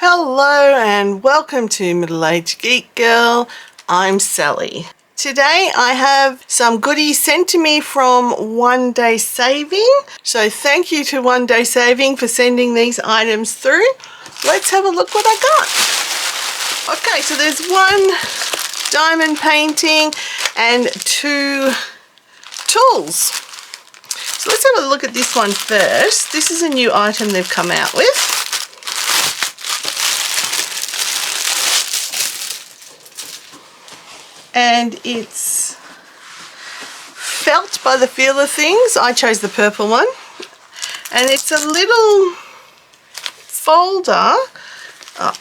Hello and welcome to Middle-Aged Geek Girl. I'm Sally. Today I have some goodies sent to me from Onedaysaving. So thank you to Onedaysaving for sending these items through. Let's have a look what I got. Okay, so there's one diamond painting and two tools. So let's have a look at this one first. This is a new item they've come out with. And it's felt by the feel of things. I chose the purple one. And it's a little folder.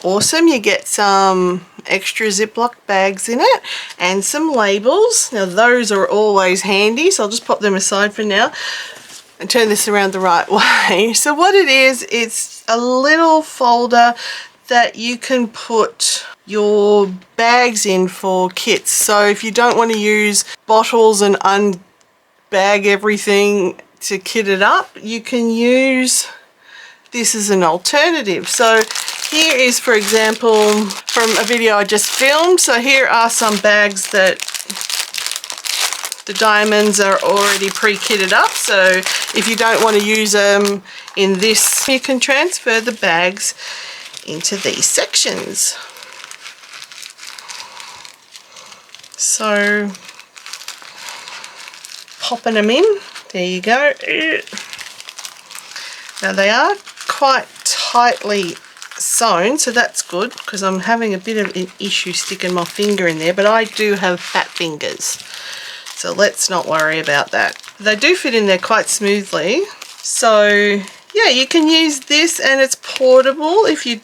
Awesome. You get some extra Ziploc bags in it and some labels. Now those are always handy, so I'll just pop them aside for now and turn this around the right way. So what it is, it's a little folder that you can put your bags in for kits. So if you don't want to use bottles and unbag everything to kit it up, you can use this as an alternative. So here is, for example, from a video I just filmed. So here are some bags that the diamonds are already pre-kitted up. So if you don't want to use them in this, you can transfer the bags into these sections. So popping them in, there you go. Now they are quite tightly sewn, so that's good because I'm having a bit of an issue sticking my finger in there, but I do have fat fingers, so let's not worry about that. They do fit in there quite smoothly. So yeah, you can use this and it's portable if you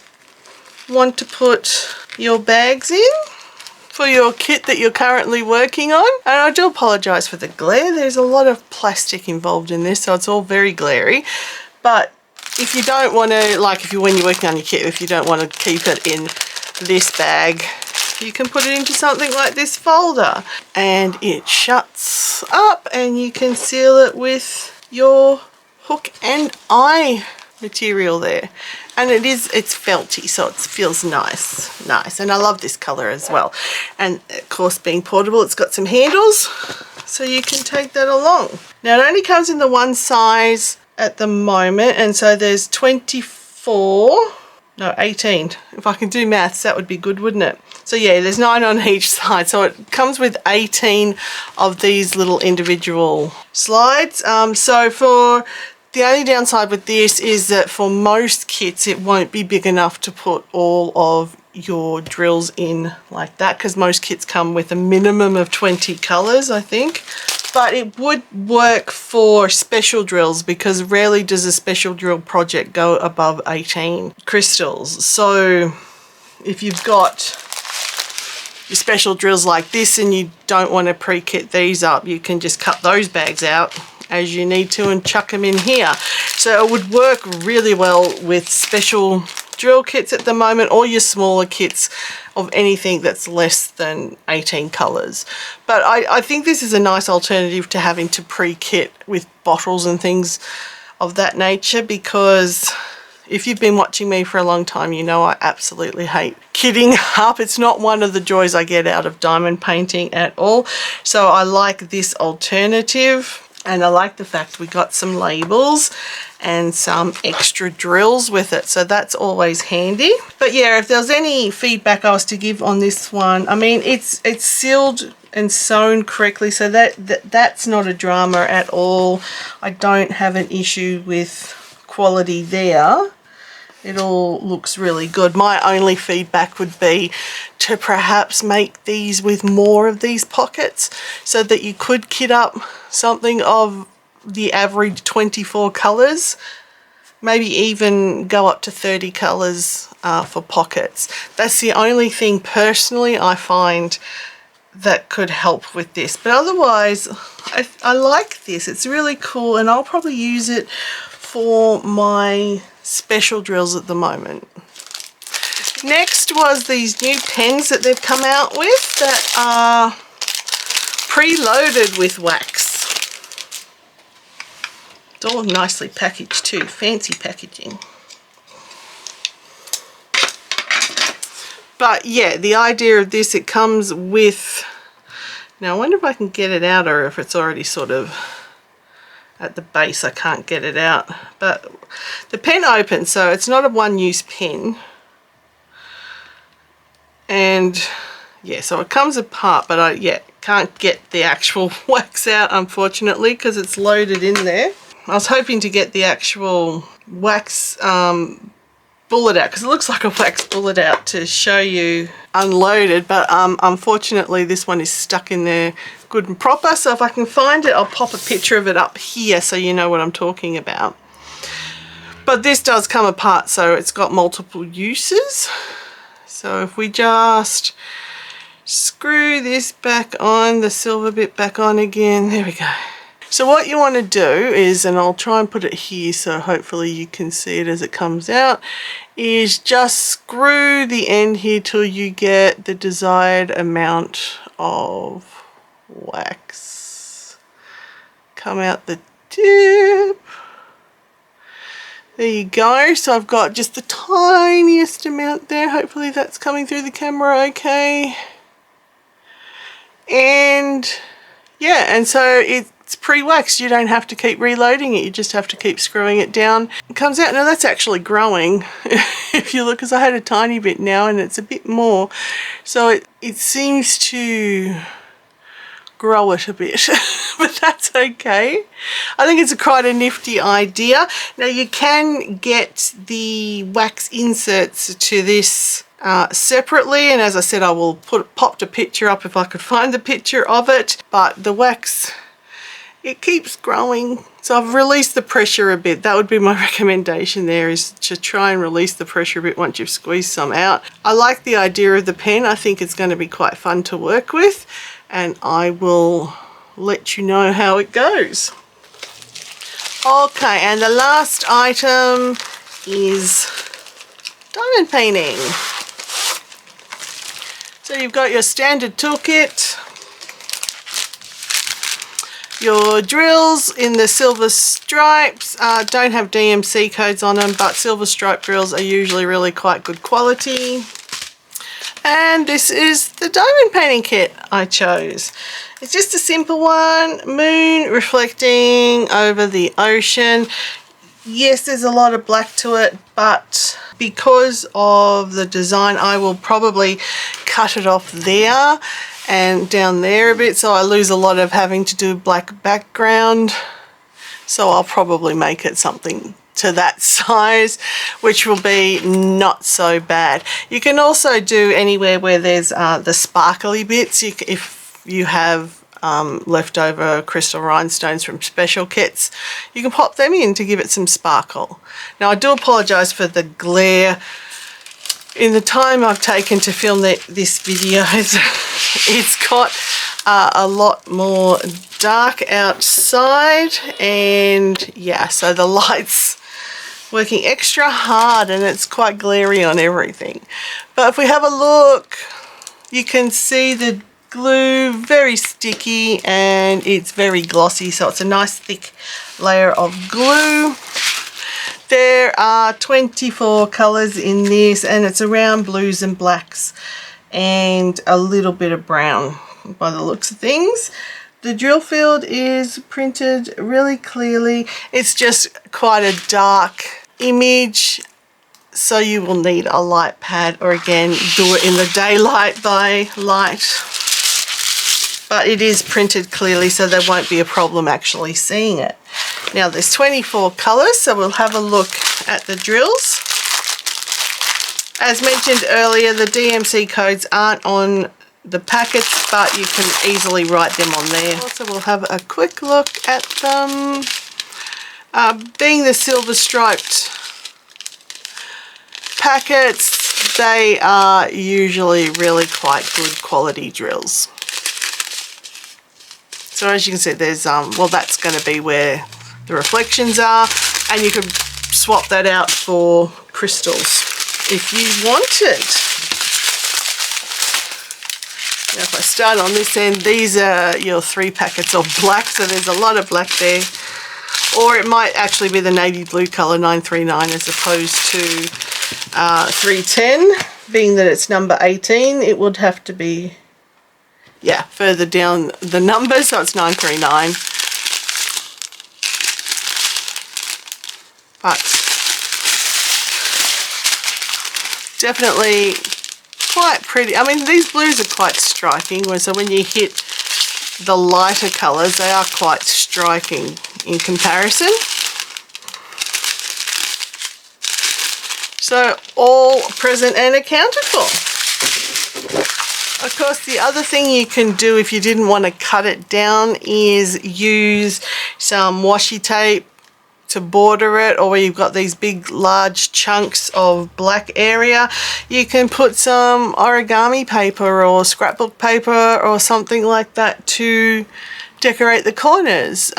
want to put your bags in for your kit that you're currently working on. And I do apologize for the glare. There's a lot of plastic involved in this, so it's all very glary. But if you don't want to, like when you're working on your kit, if you don't want to keep it in this bag, you can put it into something like this folder and it shuts up and you can seal it with your hook and eye material there. And it's felty, so it feels nice. And I love this color as well. And of course, being portable, it's got some handles, so you can take that along. Now it only comes in the one size at the moment, and so there's 18. If I can do maths, that would be good, wouldn't it? So yeah, there's 9 on each side, so it comes with 18 of these little individual slides. So for the only downside with this is that for most kits it won't be big enough to put all of your drills in like that, because most kits come with a minimum of 20 colors, I think. But it would work for special drills, because rarely does a special drill project go above 18 crystals. So if you've got your special drills like this and you don't want to pre-kit these up, you can just cut those bags out as you need to and chuck them in here. So it would work really well with special drill kits at the moment, or your smaller kits of anything that's less than 18 colors. But I think this is a nice alternative to having to pre-kit with bottles and things of that nature, because if you've been watching me for a long time, you know I absolutely hate kitting up. It's not one of the joys I get out of diamond painting at all. So I like this alternative. And I like the fact we got some labels and some extra drills with it. So that's always handy. But yeah, if there's any feedback I was to give on this one, I mean, it's sealed and sewn correctly. So that's not a drama at all. I don't have an issue with quality there. It all looks really good. My only feedback would be to perhaps make these with more of these pockets so that you could kit up something of the average 24 colors, maybe even go up to 30 colors for pockets. That's the only thing personally I find that could help with this. But otherwise, I like this. It's really cool, and I'll probably use it for my special drills at the moment. Next was these new pens that they've come out with that are preloaded with wax. It's all nicely packaged too, fancy packaging. But yeah, the idea of this, it comes with, now I wonder if I can get it out or if it's already sort of at the base. I can't get it out, but the pen opens, so it's not a one-use pen. And yeah, so it comes apart, but I can't get the actual wax out, unfortunately, because it's loaded in there. I was hoping to get the actual wax bullet out, because it looks like a wax bullet out, to show you unloaded, but unfortunately this one is stuck in there good and proper. So if I can find it, I'll pop a picture of it up here so you know what I'm talking about. But this does come apart, so it's got multiple uses. So if we just screw this back on, the silver bit back on again, there we go. So what you want to do is, and I'll try and put it here so hopefully you can see it as it comes out, is just screw the end here till you get the desired amount of wax. Come out the tip. There you go. So I've got just the tiniest amount there. Hopefully that's coming through the camera okay. And yeah, and so it's pre-waxed. You don't have to keep reloading it. You just have to keep screwing it down. It comes out. Now that's actually growing. If you look, because I had a tiny bit now and it's a bit more. So it seems to grow it a bit, but that's okay. I think it's quite a nifty idea. Now you can get the wax inserts to this separately, and as I said, I will pop a picture up if I could find the picture of it. But the wax, it keeps growing, so I've released the pressure a bit. That would be my recommendation there, is to try and release the pressure a bit once you've squeezed some out. I like the idea of the pen. I think it's going to be quite fun to work with, and I will let you know how it goes. Okay, and the last item is diamond painting. So you've got your standard toolkit, your drills in the silver stripes. Don't have DMC codes on them, but silver stripe drills are usually really quite good quality. And this is the diamond painting kit I chose. It's just a simple one, moon reflecting over the ocean. Yes, there's a lot of black to it, but because of the design, I will probably cut it off there and down there a bit, so I lose a lot of having to do black background. So I'll probably make it something to that size, which will be not so bad. You can also do anywhere where there's the sparkly bits. If you have leftover crystal rhinestones from special kits, you can pop them in to give it some sparkle. Now I do apologize for the glare. In the time I've taken to film this video, it's got a lot more dark outside, and yeah, so the light's working extra hard and it's quite glary on everything. But if we have a look, you can see the glue, very sticky, and it's very glossy, so it's a nice thick layer of glue. There are 24 colours in this, and it's around blues and blacks and a little bit of brown by the looks of things. The drill field is printed really clearly. It's just quite a dark image, so you will need a light pad, or again, do it in the daylight by light. But it is printed clearly, so there won't be a problem actually seeing it. Now there's 24 colours, so we'll have a look at the drills. As mentioned earlier, the DMC codes aren't on the packets, but you can easily write them on there. Also, we'll have a quick look at them. Being the silver striped packets, they are usually really quite good quality drills. So as you can see, there's well, that's going to be where the reflections are, and you can swap that out for crystals if you wanted. Now if I start on this end, these are your 3 packets of black, so there's a lot of black there. Or it might actually be the navy blue colour 939 as opposed to 310. being that it's number 18, it would have to be, yeah, further down the number, so it's 939. But definitely quite pretty. I mean, these blues are quite striking, so when you hit the lighter colours, they are quite striking in comparison. So all present and accounted for. Of course, the other thing you can do if you didn't want to cut it down is use some washi tape to border it, or where you've got these big large chunks of black area, you can put some origami paper or scrapbook paper or something like that to decorate the corners.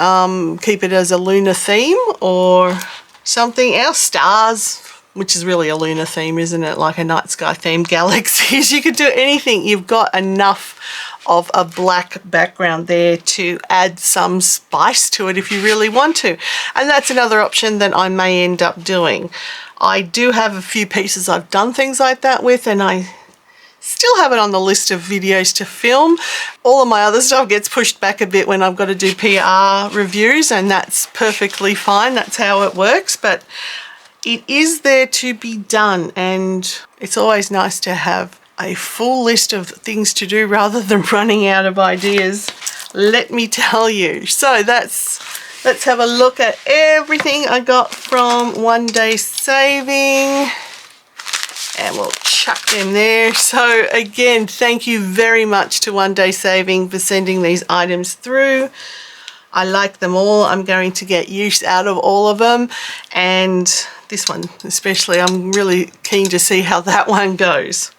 Keep it as a lunar theme or something else, stars, which is really a lunar theme, isn't it? Like a night sky theme, galaxies. You could do anything. You've got enough of a black background there to add some spice to it if you really want to. And that's another option that I may end up doing. I do have a few pieces I've done things like that with, and I still have it on the list of videos to film. All of my other stuff gets pushed back a bit when I've got to do PR reviews, and that's perfectly fine. That's how it works. But it is there to be done, and it's always nice to have a full list of things to do rather than running out of ideas, let me tell you. So let's have a look at everything I got from Onedaysaving, and we'll chuck them there. So again, thank you very much to Onedaysaving for sending these items through. I like them all. I'm going to get use out of all of them, and this one especially, I'm really keen to see how that one goes.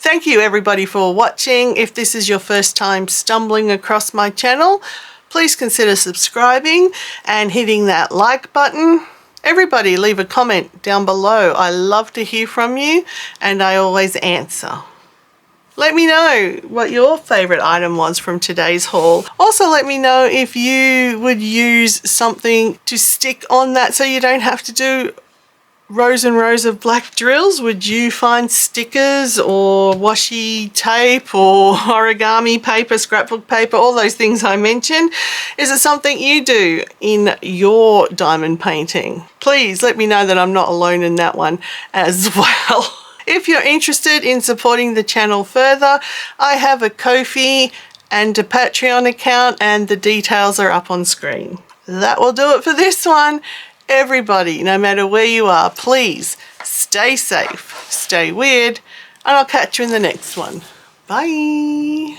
Thank you everybody for watching. If this is your first time stumbling across my channel, please consider subscribing and hitting that like button. Everybody leave a comment down below. I love to hear from you, and I always answer. Let me know what your favourite item was from today's haul. Also let me know if you would use something to stick on that so you don't have to do rows and rows of black drills. Would you find stickers or washi tape or origami paper, scrapbook paper, all those things I mentioned? Is it something you do in your diamond painting? Please let me know that I'm not alone in that one as well. If you're interested in supporting the channel further, I have a Ko-fi and a Patreon account, and the details are up on screen. That will do it for this one. Everybody, no matter where you are, please stay safe, stay weird, and I'll catch you in the next one. Bye.